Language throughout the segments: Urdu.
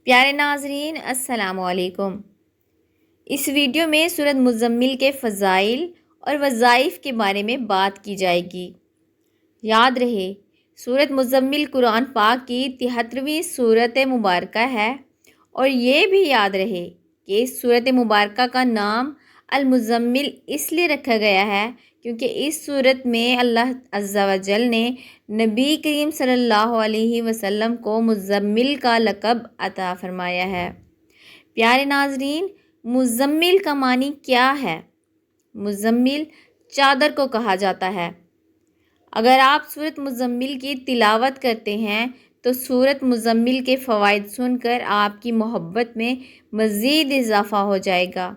پیارے ناظرین السلام علیکم۔ اس ویڈیو میں سورۃ مزمل کے فضائل اور وظائف کے بارے میں بات کی جائے گی۔ یاد رہے سورۃ مزمل قرآن پاک کی 73ویں سورۃ مبارکہ ہے، اور یہ بھی یاد رہے کہ اس سورۃ مبارکہ کا نام المزمل اس لیے رکھا گیا ہے کیونکہ اس سورت میں اللہ عز و جل نے نبی کریم صلی اللہ علیہ وسلم کو مزمل کا لقب عطا فرمایا ہے۔ پیارے ناظرین، مزمل کا معنی کیا ہے؟ مزمل چادر کو کہا جاتا ہے۔ اگر آپ سورۃ مزمل کی تلاوت کرتے ہیں تو سورۃ مزمل کے فوائد سن کر آپ کی محبت میں مزید اضافہ ہو جائے گا،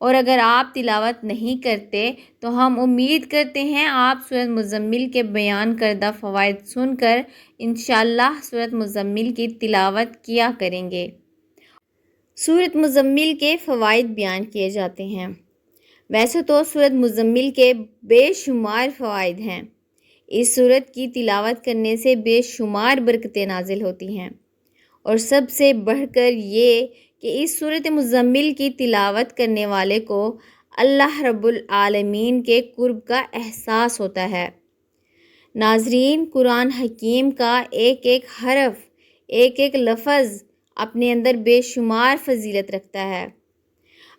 اور اگر آپ تلاوت نہیں کرتے تو ہم امید کرتے ہیں آپ سورۃ مزمل کے بیان کردہ فوائد سن کر انشاءاللہ سورۃ مزمل کی تلاوت کیا کریں گے۔ سورۃ مزمل کے فوائد بیان کیے جاتے ہیں۔ ویسے تو سورۃ مزمل کے بے شمار فوائد ہیں۔ اس سورت کی تلاوت کرنے سے بے شمار برکتیں نازل ہوتی ہیں، اور سب سے بڑھ کر یہ کہ اس سورۃ مزمل کی تلاوت کرنے والے کو اللہ رب العالمین کے قرب کا احساس ہوتا ہے۔ ناظرین، قرآن حکیم کا ایک ایک حرف، ایک ایک لفظ اپنے اندر بے شمار فضیلت رکھتا ہے۔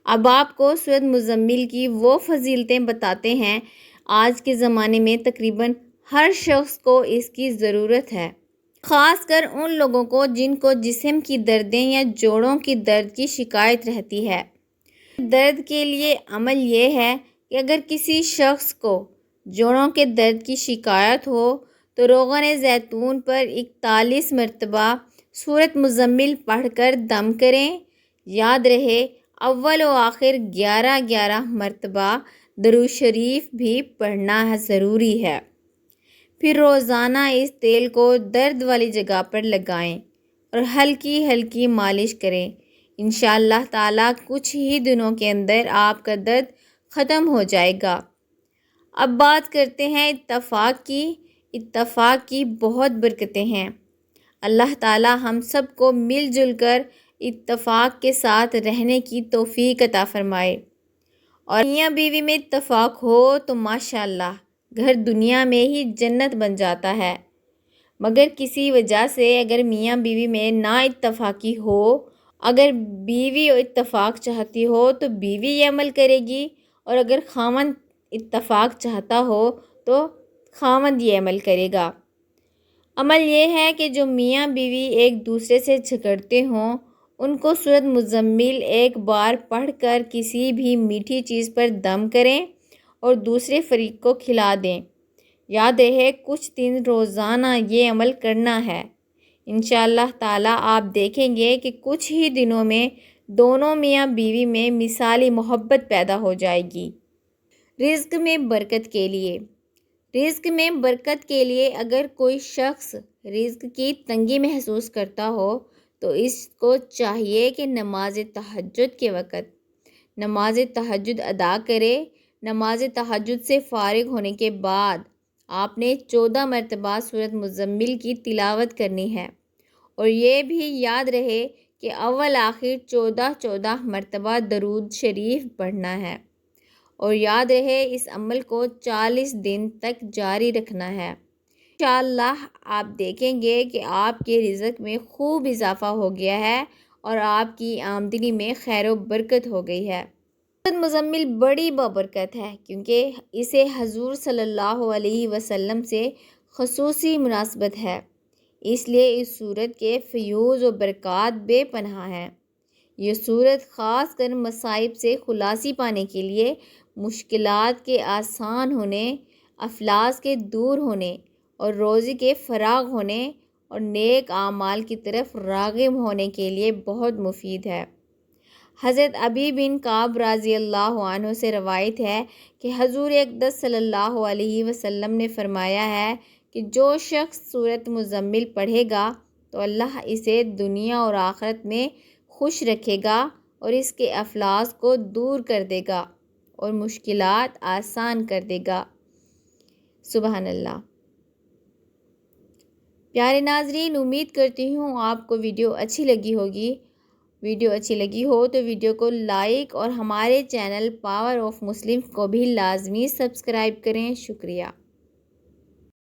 اب آپ کو سورۃ مزمل کی وہ فضیلتیں بتاتے ہیں۔ آج کے زمانے میں تقریباً ہر شخص کو اس کی ضرورت ہے، خاص کر ان لوگوں کو جن کو جسم کی دردیں یا جوڑوں کی درد کی شکایت رہتی ہے۔ درد کے لیے عمل یہ ہے کہ اگر کسی شخص کو جوڑوں کے درد کی شکایت ہو تو روغن زیتون پر 41 مرتبہ سورۃ مزمل پڑھ کر دم کریں۔ یاد رہے اول و آخر 11 مرتبہ درود شریف بھی پڑھنا ضروری ہے۔ پھر روزانہ اس تیل کو درد والی جگہ پر لگائیں اور ہلکی ہلکی مالش کریں۔ انشاءاللہ تعالیٰ کچھ ہی دنوں کے اندر آپ کا درد ختم ہو جائے گا۔ اب بات کرتے ہیں اتفاق کی۔ اتفاق کی بہت برکتیں ہیں۔ اللہ تعالیٰ ہم سب کو مل جل کر اتفاق کے ساتھ رہنے کی توفیق عطا فرمائے، اور میاں بیوی میں اتفاق ہو تو ماشاءاللہ گھر دنیا میں ہی جنت بن جاتا ہے۔ مگر کسی وجہ سے اگر میاں بیوی میں نا اتفاقی ہو، اگر بیوی اتفاق چاہتی ہو تو بیوی یہ عمل کرے گی، اور اگر خاوند اتفاق چاہتا ہو تو خاوند یہ عمل کرے گا۔ عمل یہ ہے کہ جو میاں بیوی ایک دوسرے سے جھگڑتے ہوں ان کو سورۃ مزمل ایک بار پڑھ کر کسی بھی میٹھی چیز پر دم کریں اور دوسرے فریق کو کھلا دیں۔ یاد رہے کچھ دن روزانہ یہ عمل کرنا ہے۔ انشاءاللہ تعالیٰ آپ دیکھیں گے کہ کچھ ہی دنوں میں دونوں میاں بیوی میں مثالی محبت پیدا ہو جائے گی۔ رزق میں برکت کے لیے۔ رزق میں برکت کے لیے اگر کوئی شخص رزق کی تنگی محسوس کرتا ہو تو اس کو چاہیے کہ نماز تہجد کے وقت نماز تہجد ادا کرے۔ نماز تہجد سے فارغ ہونے کے بعد آپ نے 14 مرتبہ سورۃ مزمل کی تلاوت کرنی ہے، اور یہ بھی یاد رہے کہ اول آخر 14 مرتبہ درود شریف پڑھنا ہے، اور یاد رہے اس عمل کو 40 دن تک جاری رکھنا ہے۔ انشاءاللہ آپ دیکھیں گے کہ آپ کے رزق میں خوب اضافہ ہو گیا ہے اور آپ کی آمدنی میں خیر و برکت ہو گئی ہے۔ سورۃ مزمل بڑی بابرکت ہے کیونکہ اسے حضور صلی اللہ علیہ وسلم سے خصوصی مناسبت ہے، اس لیے اس سورت کے فیوز و برکات بے پناہ ہیں۔ یہ سورت خاص کر مصائب سے خلاصی پانے کے لیے، مشکلات کے آسان ہونے، افلاس کے دور ہونے اور روزی کے فراغ ہونے اور نیک اعمال کی طرف راغب ہونے کے لیے بہت مفید ہے۔ حضرت ابی بن کعب رضی اللہ عنہ سے روایت ہے کہ حضور اقدس صلی اللہ علیہ وسلم نے فرمایا ہے کہ جو شخص سورۃ مزمل پڑھے گا تو اللہ اسے دنیا اور آخرت میں خوش رکھے گا اور اس کے افلاس کو دور کر دے گا اور مشکلات آسان کر دے گا۔ سبحان اللہ۔ پیارے ناظرین، امید کرتی ہوں آپ کو ویڈیو اچھی لگی ہوگی۔ ویڈیو اچھی لگی ہو تو ویڈیو کو لائک اور ہمارے چینل پاور آف مسلم کو بھی لازمی سبسکرائب کریں۔ شکریہ۔